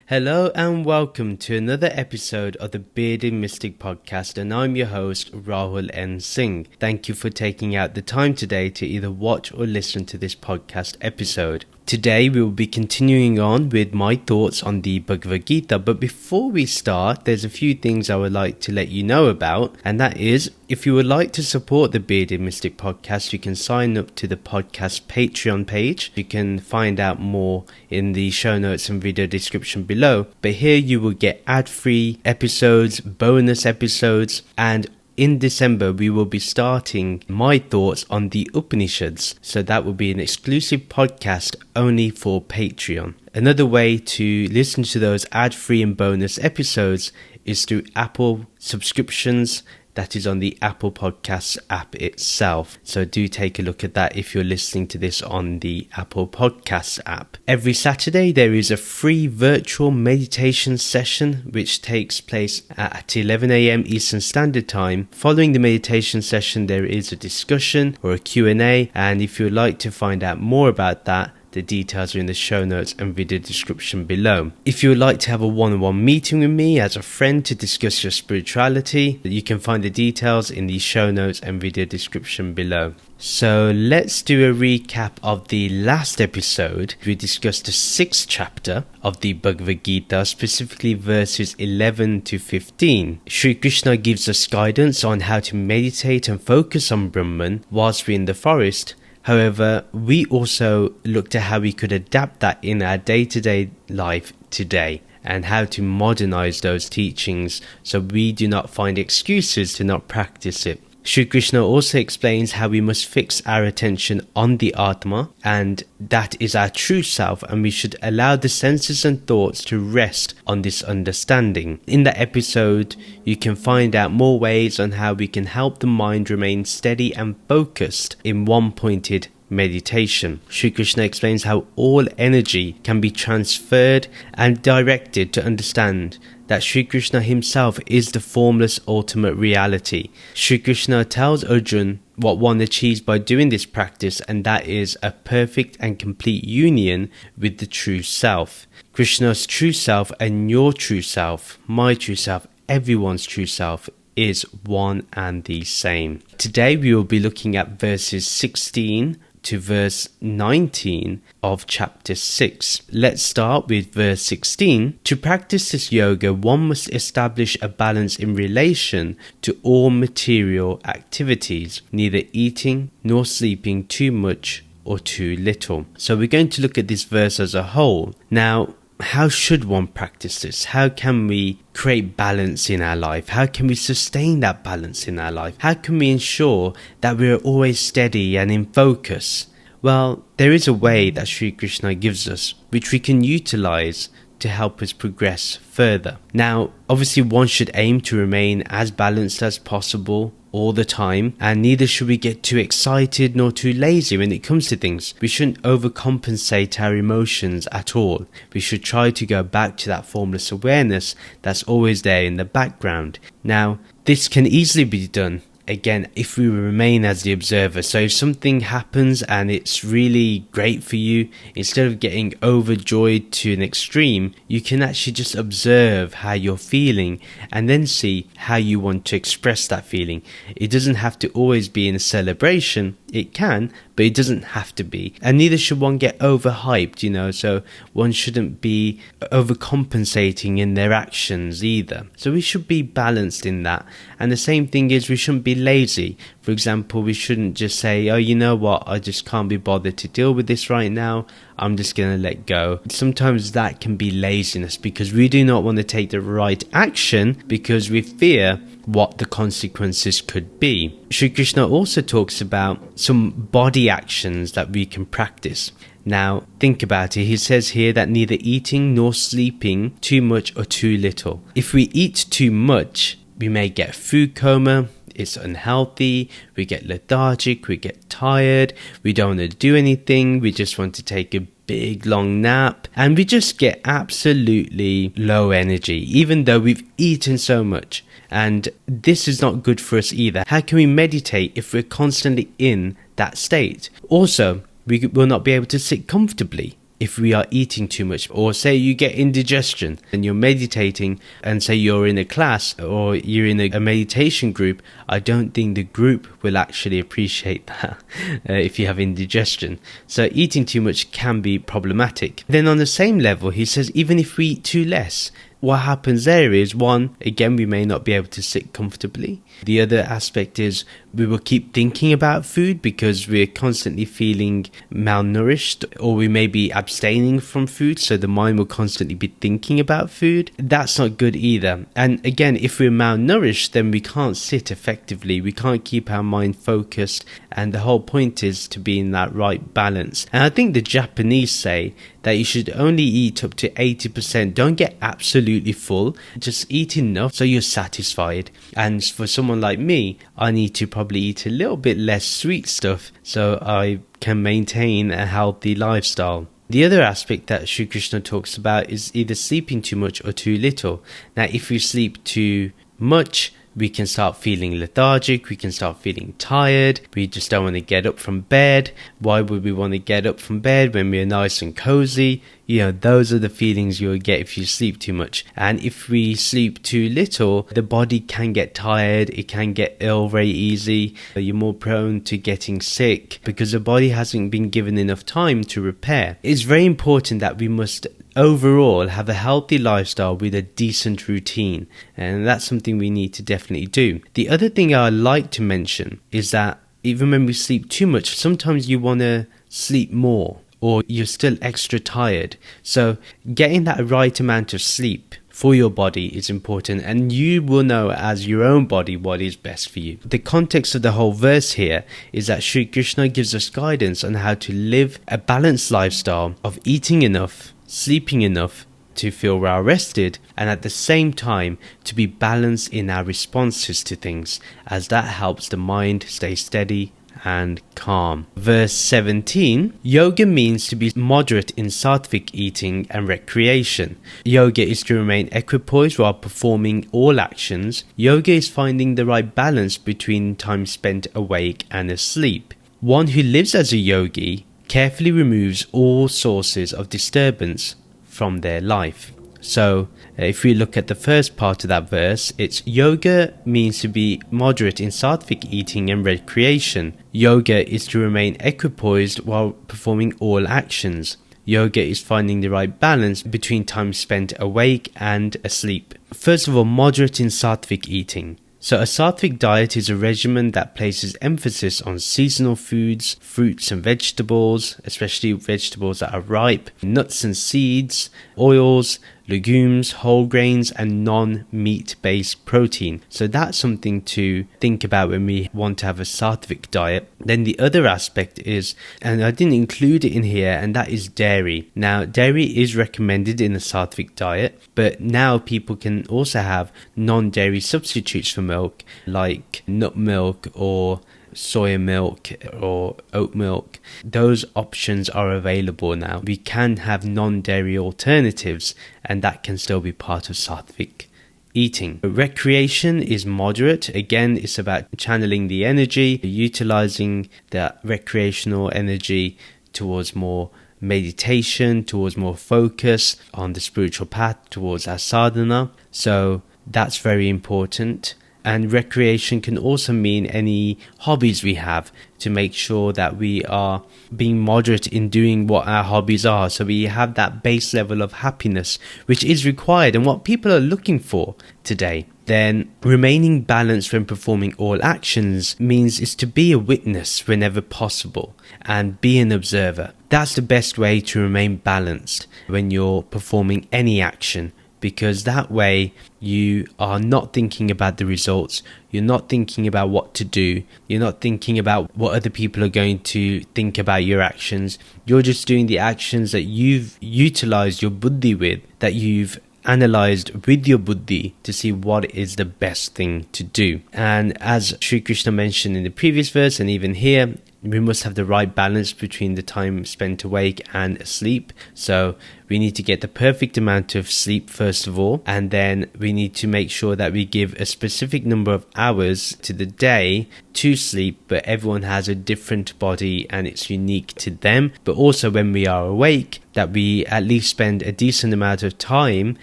Hello and welcome to another episode of the Bearded Mystic Podcast, and I'm your host Rahul N. Singh. Thank you for taking out the time today to either watch or listen to this podcast episode. Today we will be continuing on with my thoughts on the Bhagavad Gita, but before we start, there's a few things I would like to let you know about, and that is, if you would like to support the Bearded Mystic Podcast, you can sign up to the podcast Patreon page. You can find out more in the show notes and video description below, but here you will get ad-free episodes, bonus episodes, and in December, we will be starting my thoughts on the Upanishads. So that will be an exclusive podcast only for Patreon. Another way to listen to those ad-free and bonus episodes is through Apple subscriptions. That is on the Apple Podcasts app itself. So do take a look at that if you're listening to this on the Apple Podcasts app. Every Saturday there is a free virtual meditation session which takes place at 11 a.m. Eastern Standard Time. Following the meditation session there is a discussion or a Q&A, and if you'd like to find out more about that, the details are in the show notes and video description below. If you would like to have a one-on-one meeting with me as a friend to discuss your spirituality, you can find the details in the show notes and video description below. So let's do a recap of the last episode. We discussed the 6th chapter of the Bhagavad Gita, specifically verses 11 to 15. Sri Krishna gives us guidance on how to meditate and focus on Brahman whilst we're in the forest. However, we also looked at how we could adapt that in our day-to-day life today and how to modernize those teachings so we do not find excuses to not practice it. Sri Krishna also explains how we must fix our attention on the Atma, and that is our true self, and we should allow the senses and thoughts to rest on this understanding. In that episode, you can find out more ways on how we can help the mind remain steady and focused in one-pointed meditation. Sri Krishna explains how all energy can be transferred and directed to understand that Sri Krishna himself is the formless ultimate reality. Sri Krishna tells Arjuna what one achieves by doing this practice, and that is a perfect and complete union with the true self. Krishna's true self and your true self, my true self, everyone's true self is one and the same. Today we will be looking at verses 16 to verse 19 of chapter 6. Let's start with verse 16. To practice this yoga, one must establish a balance in relation to all material activities, neither eating nor sleeping too much or too little. So we're going to look at this verse as a whole. Now, how should one practice this? How can we create balance in our life? How can we sustain that balance in our life? How can we ensure that we're always steady and in focus? Well, there is a way that Sri Krishna gives us, which we can utilize to help us progress further. Now, obviously one should aim to remain as balanced as possible all the time, and neither should we get too excited nor too lazy when it comes to things. We shouldn't overcompensate our emotions at all. We should try to go back to that formless awareness that's always there in the background. Now, this can easily be done, again, if we remain as the observer. So if something happens and it's really great for you, instead of getting overjoyed to an extreme, you can actually just observe how you're feeling and then see how you want to express that feeling. It doesn't have to always be in a celebration. It can, but it doesn't have to be. And neither should one get overhyped, so one shouldn't be overcompensating in their actions either. So we should be balanced in that. And the same thing is, we shouldn't be lazy. For example, we shouldn't just say, oh, you know what, I just can't be bothered to deal with this right now. I'm just going to let go. Sometimes that can be laziness because we do not want to take the right action because we fear what the consequences could be. Sri Krishna also talks about some body actions that we can practice. Now, think about it. He says here that neither eating nor sleeping too much or too little. If we eat too much, we may get food coma. It's unhealthy, we get lethargic, we get tired, we don't want to do anything, we just want to take a big long nap, and we just get absolutely low energy, even though we've eaten so much. And this is not good for us either. How can we meditate if we're constantly in that state? Also, we will not be able to sit comfortably if we are eating too much, or say you get indigestion and you're meditating, and say you're in a class or you're in a meditation group, I don't think the group will actually appreciate that if you have indigestion. So eating too much can be problematic. Then on the same level, he says even if we eat too less, what happens there is, one, again, we may not be able to sit comfortably. The other aspect is we will keep thinking about food because we're constantly feeling malnourished, or we may be abstaining from food, so the mind will constantly be thinking about food. That's not good either. And again, if we're malnourished, then we can't sit effectively. We can't keep our mind focused. And the whole point is to be in that right balance. And I think the Japanese say that you should only eat up to 80%. Don't get absolutely full. Just eat enough so you're satisfied. And for someone like me, I need to probably eat a little bit less sweet stuff so I can maintain a healthy lifestyle. The other aspect that Sri Krishna talks about is either sleeping too much or too little. Now, if we sleep too much, we can start feeling lethargic, we can start feeling tired, we just don't want to get up from bed. Why would we want to get up from bed when we're nice and cozy? Those are the feelings you'll get if you sleep too much. And if we sleep too little, the body can get tired, it can get ill very easy. You're more prone to getting sick because the body hasn't been given enough time to repair. It's very important that we must overall have a healthy lifestyle with a decent routine, and that's something we need to definitely do. The other thing I like to mention is that even when we sleep too much, sometimes you want to sleep more or you're still extra tired. So getting that right amount of sleep for your body is important, and you will know as your own body what is best for you. The context of the whole verse here is that Sri Krishna gives us guidance on how to live a balanced lifestyle of eating enough, sleeping enough to feel well rested, and at the same time to be balanced in our responses to things, as that helps the mind stay steady and calm. Verse 17, yoga means to be moderate in sattvic eating and recreation. Yoga is to remain equipoised while performing all actions. Yoga is finding the right balance between time spent awake and asleep. One who lives as a yogi carefully removes all sources of disturbance from their life. So if we look at the first part of that verse, it's yoga means to be moderate in sattvic eating and recreation. Yoga is to remain equipoised while performing all actions. Yoga is finding the right balance between time spent awake and asleep. First of all, moderate in sattvic eating. So a sattvic diet is a regimen that places emphasis on seasonal foods, fruits and vegetables, especially vegetables that are ripe, nuts and seeds, oils, legumes, whole grains and non-meat based protein. So that's something to think about when we want to have a sattvic diet. Then the other aspect is, and I didn't include it in here, and that is dairy. Now dairy is recommended in the sattvic diet, but now people can also have non-dairy substitutes for milk, like nut milk or soya milk or oat milk. Those options are available now. We can have non-dairy alternatives, and that can still be part of sattvic eating. Recreation is moderate. Again, it's about channeling the energy, utilizing that recreational energy towards more meditation, towards more focus on the spiritual path, towards our sadhana. So that's very important. And recreation can also mean any hobbies we have, to make sure that we are being moderate in doing what our hobbies are. So we have that base level of happiness, which is required and what people are looking for today. Then remaining balanced when performing all actions means is to be a witness whenever possible and be an observer. That's the best way to remain balanced when you're performing any action, because that way you are not thinking about the results, you're not thinking about what to do, you're not thinking about what other people are going to think about your actions. You're just doing the actions that you've utilized your buddhi with, that you've analyzed with your buddhi to see what is the best thing to do. And as Sri Krishna mentioned in the previous verse and even here, we must have the right balance between the time spent awake and asleep. So we need to get the perfect amount of sleep first of all, and then we need to make sure that we give a specific number of hours to the day to sleep, but everyone has a different body and it's unique to them. But also when we are awake, that we at least spend a decent amount of time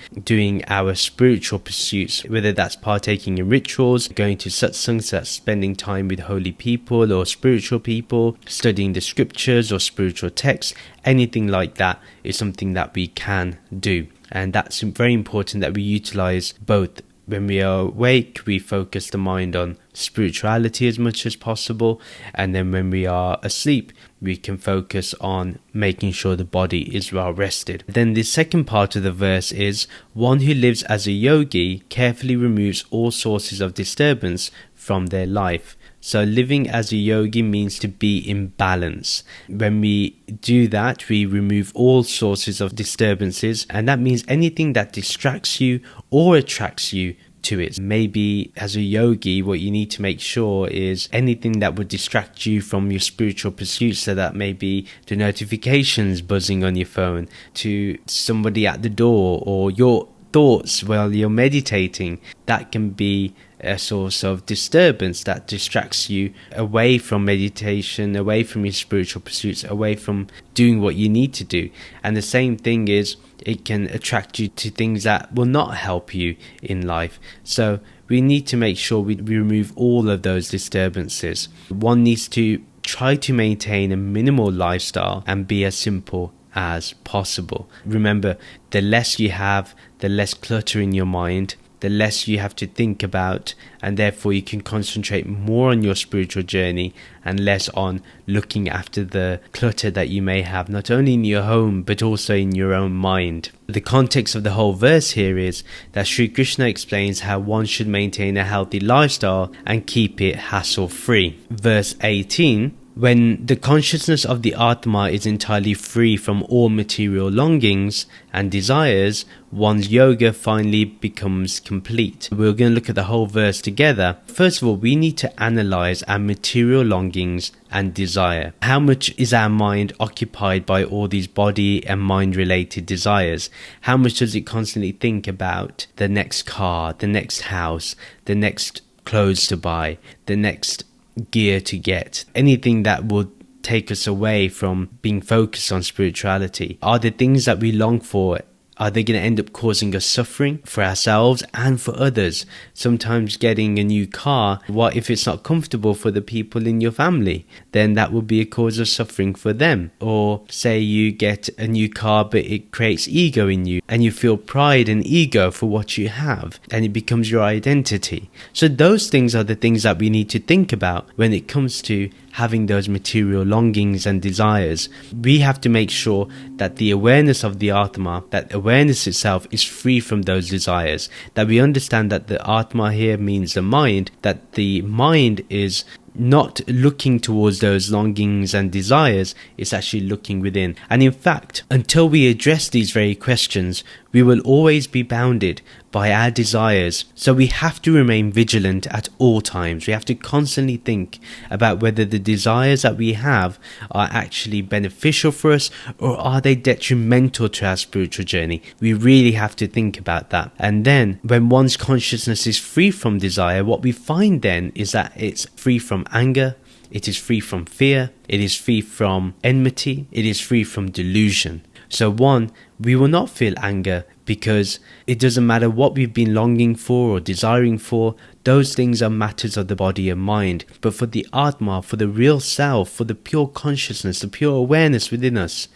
doing our spiritual pursuits, whether that's partaking in rituals, going to satsangs, that's spending time with holy people or spiritual people, studying the scriptures or spiritual texts. Anything like that is something that we can do, and that's very important that we utilize both. When we are awake, we focus the mind on spirituality as much as possible, and then when we are asleep, we can focus on making sure the body is well rested. Then the second part of the verse is, one who lives as a yogi carefully removes all sources of disturbance from their life. So living as a yogi means to be in balance. When we do that, we remove all sources of disturbances, and that means anything that distracts you or attracts you to it. Maybe as a yogi, what you need to make sure is anything that would distract you from your spiritual pursuits, so that maybe the notifications buzzing on your phone, to somebody at the door, or your thoughts while you're meditating, that can be a source of disturbance that distracts you away from meditation, away from your spiritual pursuits, away from doing what you need to do. And the same thing is, it can attract you to things that will not help you in life. So we need to make sure we remove all of those disturbances. One needs to try to maintain a minimal lifestyle and be as simple as possible. Remember, the less you have, the less clutter in your mind, the less you have to think about, and therefore you can concentrate more on your spiritual journey and less on looking after the clutter that you may have, not only in your home but also in your own mind. The context of the whole verse here is that Sri Krishna explains how one should maintain a healthy lifestyle and keep it hassle-free. Verse 18, when the consciousness of the Atma is entirely free from all material longings and desires, one's yoga finally becomes complete. We're going to look at the whole verse together. First of all, we need to analyze our material longings and desire. How much is our mind occupied by all these body and mind related desires? How much does it constantly think about the next car, the next house, the next clothes to buy, the next gear to get, anything that would take us away from being focused on spirituality? Are the things that we long for, are they going to end up causing us suffering for ourselves and for others? Sometimes getting a new car, what if it's not comfortable for the people in your family? Then that would be a cause of suffering for them. Or say you get a new car but it creates ego in you and you feel pride and ego for what you have and it becomes your identity. So those things are the things that we need to think about when it comes to having those material longings and desires. We have to make sure that the awareness of the Atma, that awareness itself is free from those desires, that we understand that the Atma here means the mind, that the mind is not looking towards those longings and desires, it's actually looking within. And in fact, until we address these very questions, we will always be bounded by our desires. So we have to remain vigilant at all times. We have to constantly think about whether the desires that we have are actually beneficial for us or are they detrimental to our spiritual journey. We really have to think about that. And then when one's consciousness is free from desire, what we find then is that it's free from anger, it is free from fear, it is free from enmity, it is free from delusion. So one, we will not feel anger because it doesn't matter what we've been longing for or desiring for. Those things are matters of the body and mind. But for the Atma, for the real self, for the pure consciousness, the pure awareness within us,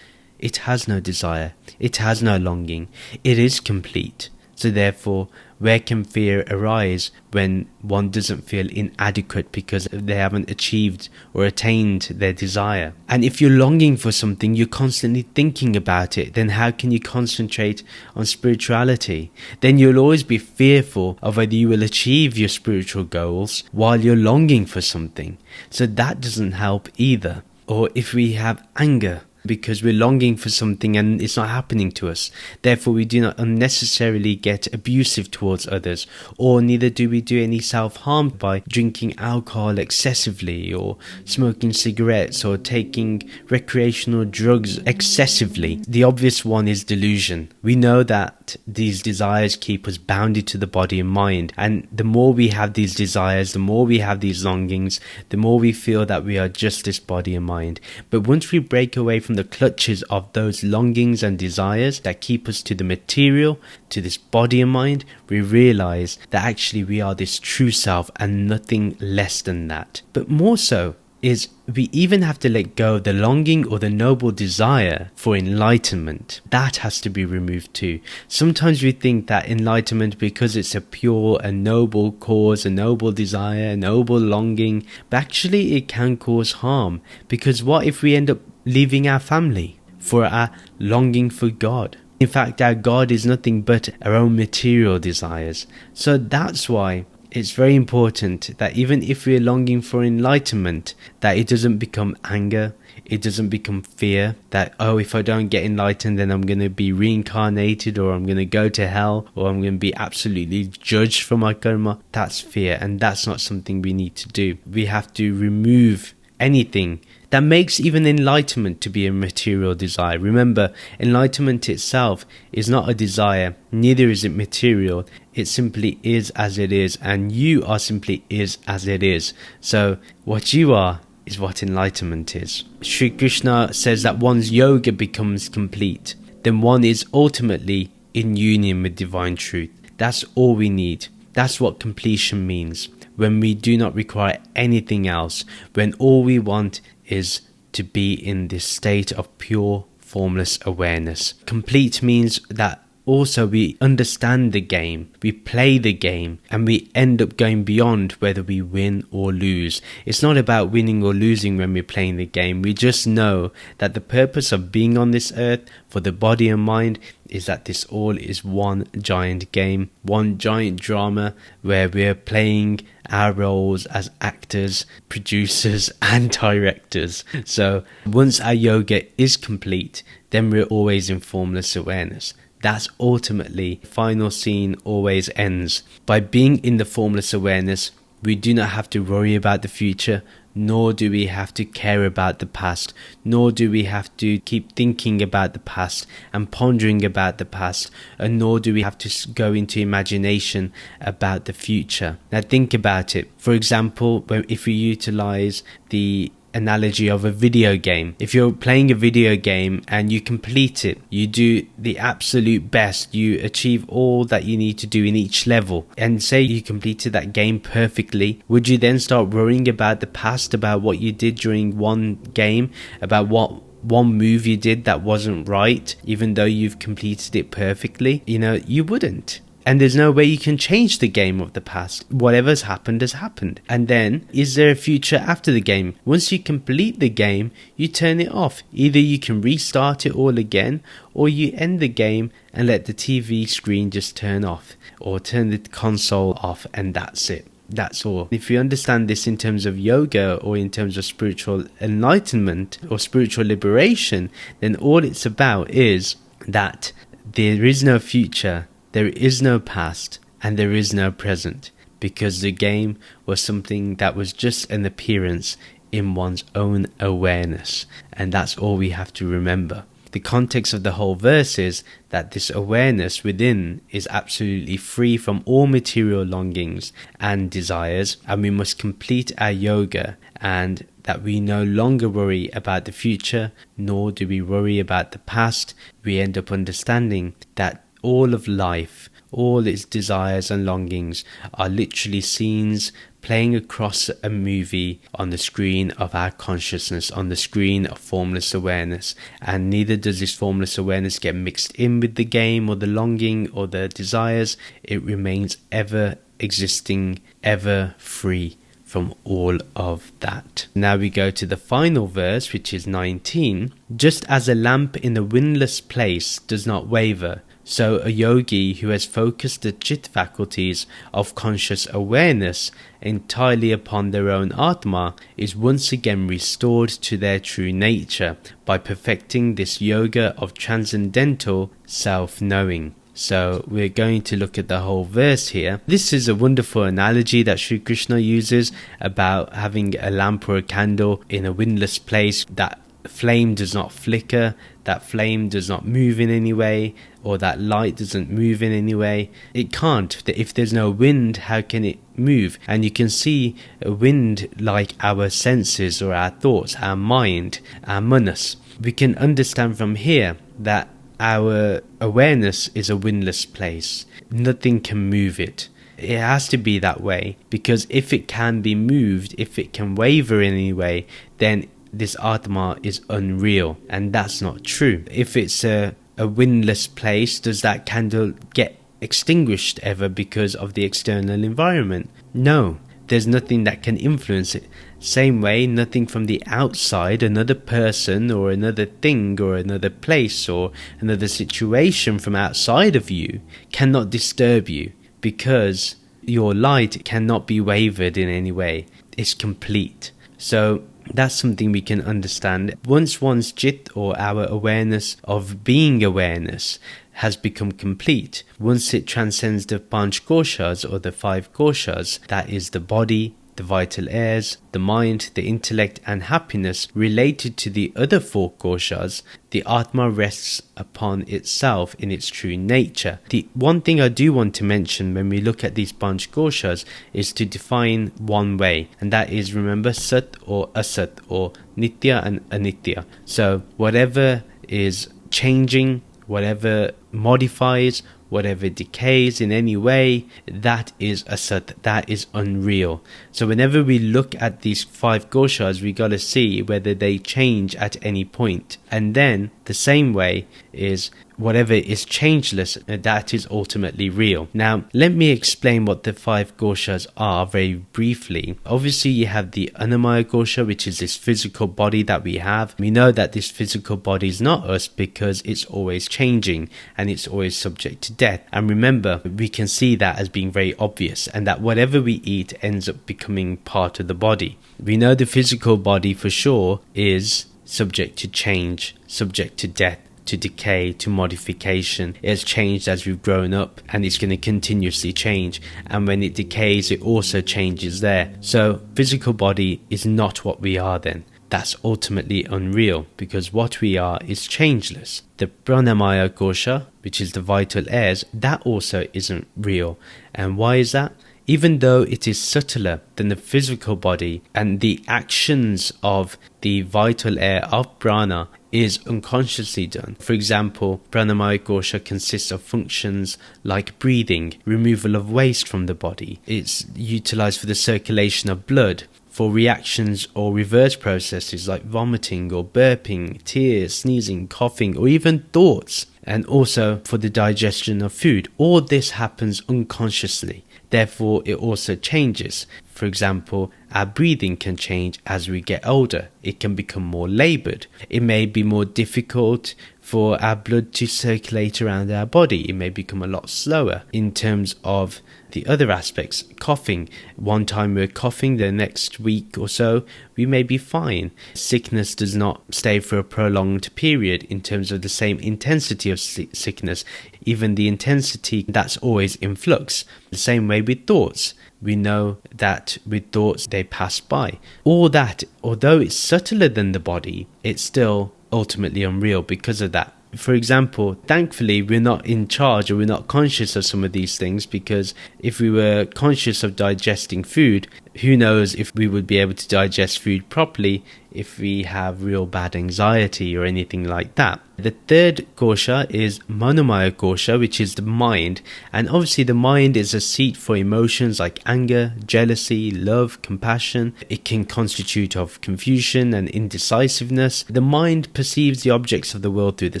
it has no desire, it has no longing, it is complete. So therefore, where can fear arise when one doesn't feel inadequate because they haven't achieved or attained their desire? And if you're longing for something, you're constantly thinking about it, then how can you concentrate on spirituality? Then you'll always be fearful of whether you will achieve your spiritual goals while you're longing for something. So that doesn't help either. Or if we have anger, because we're longing for something and it's not happening to us. Therefore, we do not unnecessarily get abusive towards others, or neither do we do any self-harm by drinking alcohol excessively, or smoking cigarettes, or taking recreational drugs excessively. The obvious one is delusion. We know that these desires keep us bounded to the body and mind, and the more we have these desires, the more we have these longings, the more we feel that we are just this body and mind. But once we break away from the clutches of those longings and desires that keep us to the material, to this body and mind, we realize that actually we are this true self and nothing less than that. But more so is we even have to let go of the longing or the noble desire for enlightenment. That has to be removed too. Sometimes we think that enlightenment, because it's a pure and noble cause, a noble desire, a noble longing, but actually it can cause harm. Because what if we end up leaving our family for our longing for God? In fact, our God is nothing but our own material desires. So that's why it's very important that even if we're longing for enlightenment, that it doesn't become anger, it doesn't become fear, that, oh, if I don't get enlightened, then I'm going to be reincarnated, or I'm going to go to hell, or I'm going to be absolutely judged for my karma. That's fear, and that's not something we need to do. We have to remove anything that makes even enlightenment to be a material desire. Remember, enlightenment itself is not a desire, neither is it material. It simply is as it is, and you are simply is as it is. So what you are is what enlightenment is. Sri Krishna says that one's yoga becomes complete, then one is ultimately in union with divine truth. That's all we need. That's what completion means. When we do not require anything else, when all we want is to be in this state of pure formless awareness. Complete means that also we understand the game, we play the game, and we end up going beyond whether we win or lose. It's not about winning or losing when we're playing the game. We just know that the purpose of being on this earth for the body and mind is that this all is one giant game, one giant drama where we're playing our roles as actors, producers and directors. So once our yoga is complete, then we're always in formless awareness. That's ultimately the final scene always ends. By being in the formless awareness, we do not have to worry about the future, nor do we have to care about the past, nor do we have to keep thinking about the past and pondering about the past, and nor do we have to go into imagination about the future. Now think about it. For example, if we utilize the analogy of a video game. If you're playing a video game and you complete it, you do the absolute best, you achieve all that you need to do in each level, and say you completed that game perfectly, would you then start worrying about the past, about what you did during one game, about what one move you did that wasn't right, even though you've completed it perfectly? You wouldn't. And there's no way you can change the game of the past. Whatever's happened has happened. And then, is there a future after the game? Once you complete the game, you turn it off. Either you can restart it all again, or you end the game and let the TV screen just turn off, or turn the console off, and that's it. That's all. If you understand this in terms of yoga or in terms of spiritual enlightenment or spiritual liberation, then all it's about is that there is no future, there is no past, and there is no present, because the game was something that was just an appearance in one's own awareness. And that's all we have to remember. The context of the whole verse is that this awareness within is absolutely free from all material longings and desires, and we must complete our yoga, and that we no longer worry about the future, nor do we worry about the past. We end up understanding that all of life, all its desires and longings are literally scenes playing across a movie on the screen of our consciousness, on the screen of formless awareness. And neither does this formless awareness get mixed in with the game or the longing or the desires. It remains ever existing, ever free from all of that. Now we go to the final verse, which is 19. Just as a lamp in a windless place does not waver, So a yogi who has focused the chit faculties of conscious awareness entirely upon their own Atma is once again restored to their true nature by perfecting this yoga of transcendental self-knowing. So we're going to look at the whole verse here. This is a wonderful analogy that Sri Krishna uses about having a lamp or a candle in a windless place. That flame does not flicker, that flame does not move in any way, or that light doesn't move in any way. It can't. If there's no wind, how can it move? And you can see a wind like our senses or our thoughts, our mind, our manas. We can understand from here that our awareness is a windless place. Nothing can move it. It has to be that way, because if it can be moved, if it can waver in any way, then this Atma is unreal, and that's not true. If it's a windless place, does that candle get extinguished ever because of the external environment? No, there's nothing that can influence it. Same way, nothing from the outside, another person or another thing or another place or another situation from outside of you cannot disturb you, because your light cannot be wavered in any way. It's complete. So that's something we can understand. Once one's jit, or our awareness of being awareness, has become complete, once it transcends the panch koshas, or the 5 koshas, that is the body, the vital airs, the mind, the intellect and happiness related to the other 4 koshas, the Atma rests upon itself in its true nature. The one thing I do want to mention when we look at these panch koshas is to define one way, and that is, remember, sat or asat, or nitya and anitya. So whatever is changing, whatever modifies, whatever decays in any way, that is asat, that is unreal. So whenever we look at these 5 koshas, we got to see whether they change at any point. And then the same way is whatever is changeless, that is ultimately real. Now let me explain what the 5 koshas are very briefly. Obviously you have the annamaya kosha, which is this physical body that we have. We know that this physical body is not us because it's always changing and it's always subject to death. And remember, we can see that as being very obvious, and that whatever we eat ends up becoming part of the body. We know the physical body for sure is subject to change, subject to death, to decay, to modification. It has changed as we've grown up, and it's going to continuously change. And when it decays, it also changes there. So physical body is not what we are then. That's ultimately unreal, because what we are is changeless. The pranamaya kosha, which is the vital airs, that also isn't real. And why is that? Even though it is subtler than the physical body, and the actions of the vital air of prana is unconsciously done. For example, pranamaya kosha consists of functions like breathing, removal of waste from the body. It's utilized for the circulation of blood, for reactions or reverse processes like vomiting or burping, tears, sneezing, coughing, or even thoughts, and also for the digestion of food. All this happens unconsciously. Therefore, it also changes. For example, our breathing can change as we get older. It can become more laboured. It may be more difficult for our blood to circulate around our body. It may become a lot slower. In terms of the other aspects, coughing. One time we're coughing, the next week or so we may be fine. Sickness does not stay for a prolonged period in terms of the same intensity of sickness. Even the intensity, that's always in flux. The same way with thoughts. We know that with thoughts they pass by. All that, although it's subtler than the body, it's still ultimately unreal because of that. For example, thankfully we're not in charge, or we're not conscious of some of these things, because if we were conscious of digesting food, who knows if we would be able to digest food properly if we have real bad anxiety or anything like that. The third kosha is manomaya kosha, which is the mind. And obviously the mind is a seat for emotions like anger, jealousy, love, compassion. It can constitute of confusion and indecisiveness. The mind perceives the objects of the world through the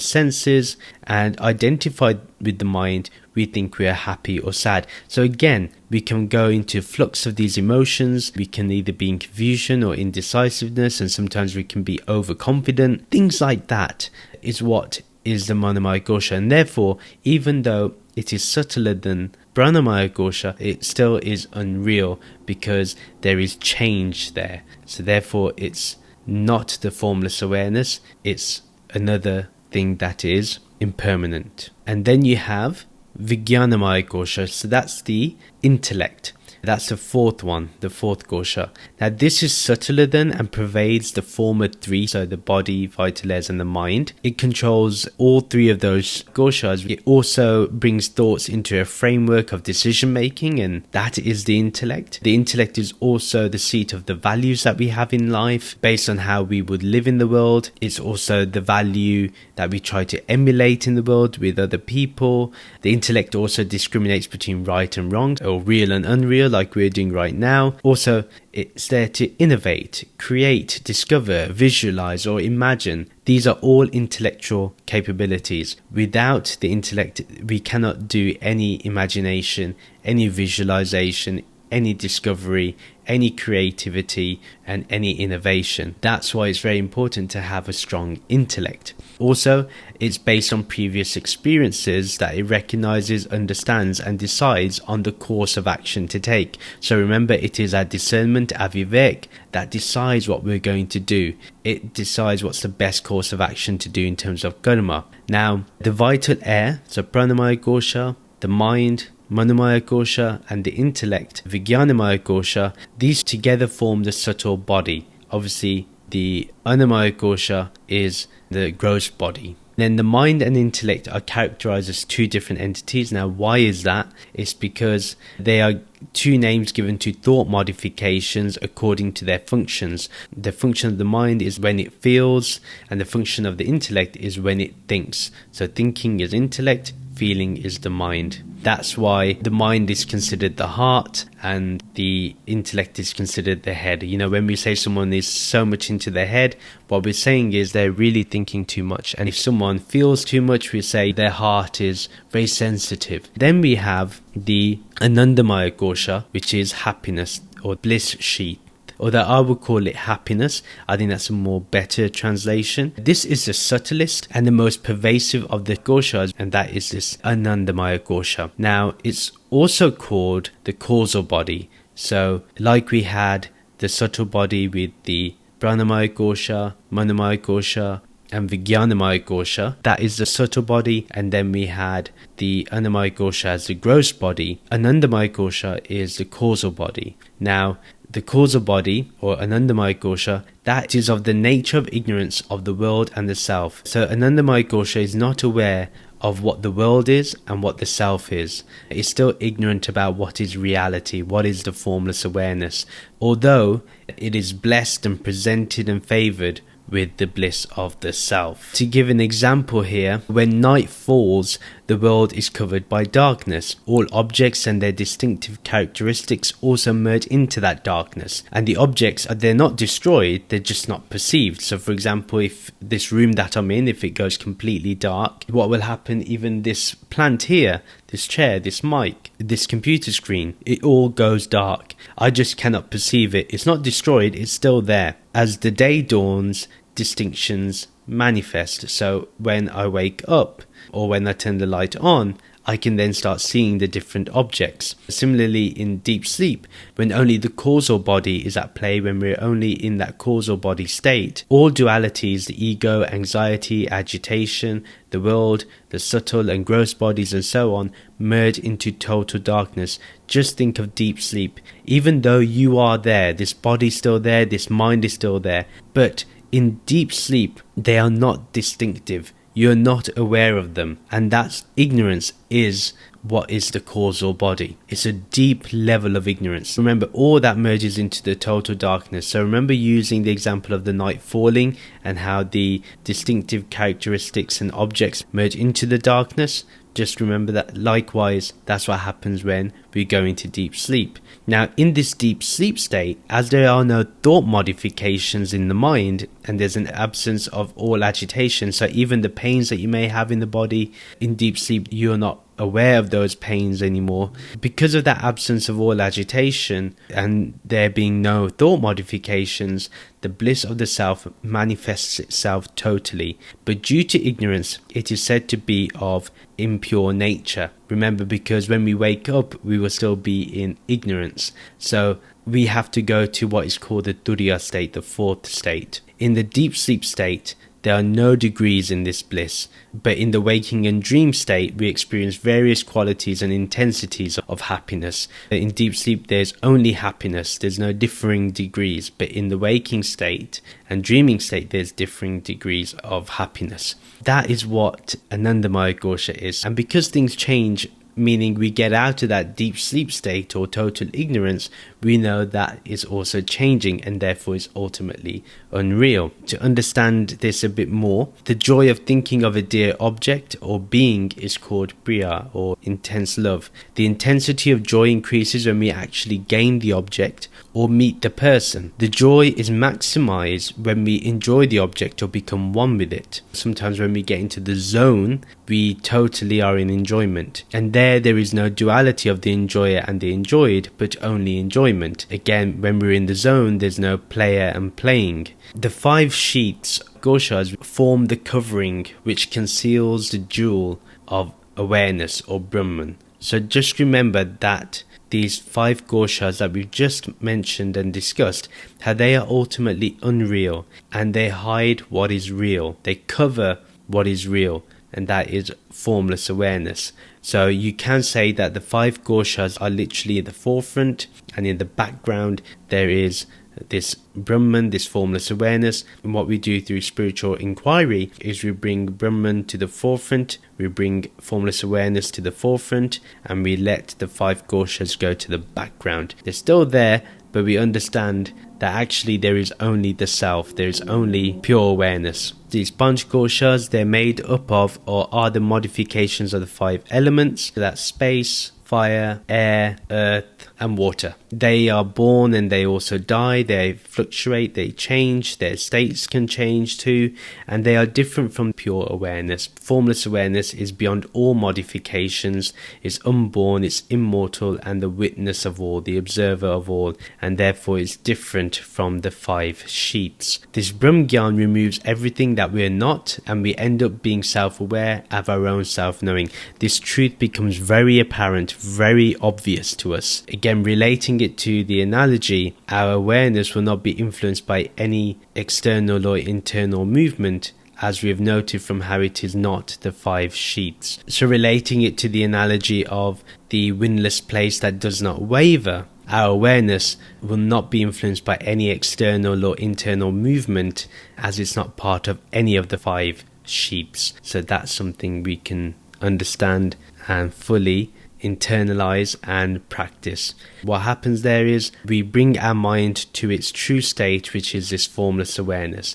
senses, and identified with the mind, we think we are happy or sad. So again, we can go into flux of these emotions. We can either be in confusion or indecisiveness, and sometimes we can be overconfident. Things like that is what is the Manomaya Kosha. And therefore, even though it is subtler than Pranamaya Kosha, it still is unreal because there is change there. So therefore, it's not the formless awareness, it's another thing that is impermanent. And then you have Vijnanamaya Kosha, so that's the intellect. That's the fourth one, the fourth kosha. Now this is subtler than and pervades the former three, so the body, vital layers and the mind. It controls all three of those koshas. It also brings thoughts into a framework of decision making, and that is the intellect. The intellect is also the seat of the values that we have in life based on how we would live in the world. It's also the value that we try to emulate in the world with other people. The intellect also discriminates between right and wrong, or real and unreal, like we're doing right now. Also, it's there to innovate, create, discover, visualize, or imagine. These are all intellectual capabilities. Without the intellect, we cannot do any imagination, any visualization, any discovery, any creativity, and any innovation. That's why it's very important to have a strong intellect. Also, it's based on previous experiences that it recognizes, understands, and decides on the course of action to take. So remember, it is our discernment, our vivek, that decides what we're going to do. It decides what's the best course of action to do in terms of karma. Now, the vital air, so pranamaya kosha, the mind, Manomaya Kosha, and the intellect, Vijnanamaya Kosha, these together form the subtle body. Obviously, the Annamaya Kosha is the gross body. Then the mind and intellect are characterized as two different entities. Now, why is that? It's because they are two names given to thought modifications according to their functions. The function of the mind is when it feels, and the function of the intellect is when it thinks. So thinking is intellect, feeling is the mind. That's why the mind is considered the heart and the intellect is considered the head. You know, when we say someone is so much into their head, what we're saying is they're really thinking too much. And if someone feels too much, we say their heart is very sensitive. Then we have the Anandamaya Kosha, which is happiness or bliss sheath. Although I would call it happiness, I think that's a more better translation. This is the subtlest and the most pervasive of the koshas, and that is this Anandamaya Kosha. Now, it's also called the causal body. So, like we had the subtle body with the Pranamaya Kosha, Manomaya Kosha, and Vijnanamaya Kosha, that is the subtle body, and then we had the Annamaya Kosha as the gross body. Anandamaya Kosha is the causal body. Now, the causal body, or Anandamaya Kosha, that is of the nature of ignorance of the world and the self. So Anandamaya Kosha is not aware of what the world is and what the self is. It's still ignorant about what is reality, what is the formless awareness, although it is blessed and presented and favored with the bliss of the self. To give an example here, when night falls, the world is covered by darkness. All objects and their distinctive characteristics also merge into that darkness. And the objects, they're not destroyed, they're just not perceived. So for example, if this room that I'm in, if it goes completely dark, what will happen, even this plant here, this chair, this mic, this computer screen, it all goes dark. I just cannot perceive it. It's not destroyed, it's still there. As the day dawns, distinctions manifest. So when I wake up or when I turn the light on, I can then start seeing the different objects. Similarly, in deep sleep, when only the causal body is at play, when we're only in that causal body state, all dualities, the ego, anxiety, agitation, the world, the subtle and gross bodies and so on, merge into total darkness. Just think of deep sleep. Even though you are there, this body's still there, this mind is still there, but in deep sleep, they are not distinctive. You're not aware of them, and that's ignorance is what is the causal body. It's a deep level of ignorance. Remember, all that merges into the total darkness. So remember using the example of the night falling and how the distinctive characteristics and objects merge into the darkness. Just remember that likewise, that's what happens when we go into deep sleep. Now, in this deep sleep state, as there are no thought modifications in the mind, and there's an absence of all agitation, so even the pains that you may have in the body, in deep sleep, you're not aware of those pains anymore. Because of that absence of all agitation and there being no thought modifications, the bliss of the self manifests itself totally. But due to ignorance, it is said to be of impure nature. Remember, because when we wake up, we will still be in ignorance. So we have to go to what is called the turiya state, the fourth state. In the deep sleep state, there are no degrees in this bliss, but in the waking and dream state, we experience various qualities and intensities of happiness. In deep sleep, there's only happiness, there's no differing degrees, but in the waking state and dreaming state, there's differing degrees of happiness. That is what Anandamaya Kosha is. And because things change, meaning we get out of that deep sleep state or total ignorance, we know that is also changing and therefore is ultimately unreal. To understand this a bit more, the joy of thinking of a dear object or being is called priya, or intense love. The intensity of joy increases when we actually gain the object or meet the person. The joy is maximized when we enjoy the object or become one with it. Sometimes when we get into the zone, we totally are in enjoyment, and there is no duality of the enjoyer and the enjoyed, but only enjoyment. Again, when we're in the zone, there's no player and playing. The 5 sheets, koshas, form the covering which conceals the jewel of awareness or Brahman. So just remember that these 5 koshas that we've just mentioned and discussed, how they are ultimately unreal and they hide what is real. They cover what is real, and that is formless awareness. So you can say that the 5 koshas are literally at the forefront, and in the background there is this Brahman, this formless awareness. And what we do through spiritual inquiry is we bring Brahman to the forefront, we bring formless awareness to the forefront, and we let the 5 koshas go to the background. They're still there, but we understand that actually there is only the self, there is only pure awareness. These Panch koshas, they're made up of, or are the modifications of the 5 elements. So that's space, fire, air, earth, and water. They are born and they also die, they fluctuate, they change, their states can change too, and they are different from pure awareness. Formless awareness is beyond all modifications, is unborn, it's immortal, and the witness of all, the observer of all, and therefore is different from the 5 sheets. This Brahm Gyan removes everything that we are not, and we end up being self-aware of our own self-knowing. This truth becomes very apparent, very obvious to us. Again, relating it to the analogy, our awareness will not be influenced by any external or internal movement, as we have noted from how it is not the 5 sheets. So relating it to the analogy of the windless place that does not waver, our awareness will not be influenced by any external or internal movement, as it's not part of any of the 5 sheets. So that's something we can understand and fully internalize and practice. What happens there is we bring our mind to its true state, which is this formless awareness,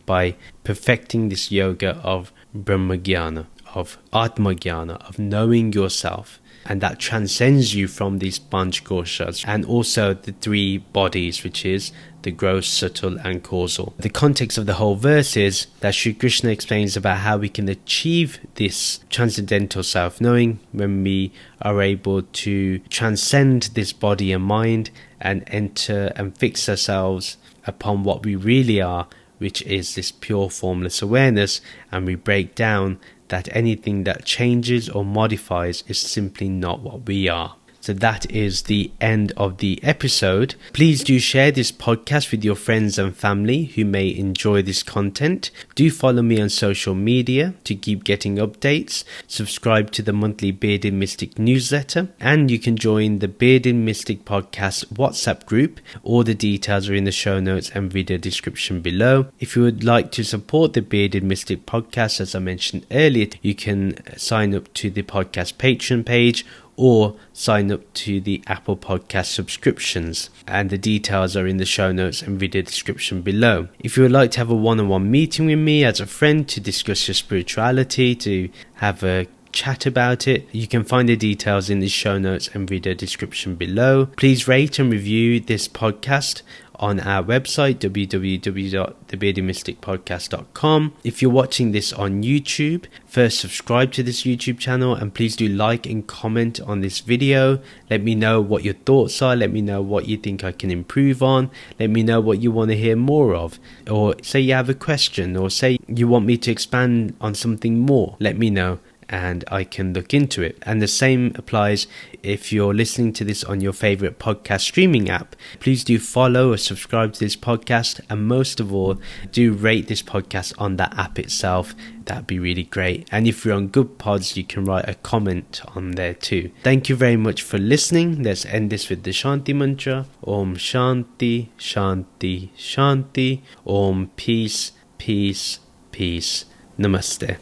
by perfecting this yoga of Brahmagyana, of Atmagyana, of knowing yourself. And that transcends you from these Panch koshas and also the 3 bodies, which is the gross, subtle and causal. The context of the whole verse is that Sri Krishna explains about how we can achieve this transcendental self-knowing when we are able to transcend this body and mind and enter and fix ourselves upon what we really are, which is this pure formless awareness, and we break down that anything that changes or modifies is simply not what we are. So that is the end of the episode. Please do share this podcast with your friends and family who may enjoy this content. Do follow me on social media to keep getting updates. Subscribe to the monthly Bearded Mystic newsletter, and you can join the Bearded Mystic podcast WhatsApp group. All the details are in the show notes and video description below. If you would like to support the Bearded Mystic podcast, as I mentioned earlier, you can sign up to the podcast Patreon page or sign up to the Apple Podcast subscriptions, and the details are in the show notes and video description below. If you would like to have a one-on-one meeting with me as a friend to discuss your spirituality, to have a chat about it. You can find the details in the show notes and video description below. Please rate and review this podcast on our website, www.thebeardedmysticpodcast.com. If you're watching this on YouTube, first subscribe to this YouTube channel, and please do like and comment on this video. Let me know what your thoughts are. Let me know what you think I can improve on. Let me know what you want to hear more of. Or say you have a question, or say you want me to expand on something more. Let me know, and I can look into it. And the same applies if you're listening to this on your favorite podcast streaming app. Please do follow or subscribe to this podcast, and most of all, do rate this podcast on that app itself. That'd be really great. And if you're on Good Pods, you can write a comment on there too. Thank you very much for listening. Let's end this with the Shanti mantra. Om Shanti, Shanti, Shanti. Om Peace, Peace, Peace. Namaste.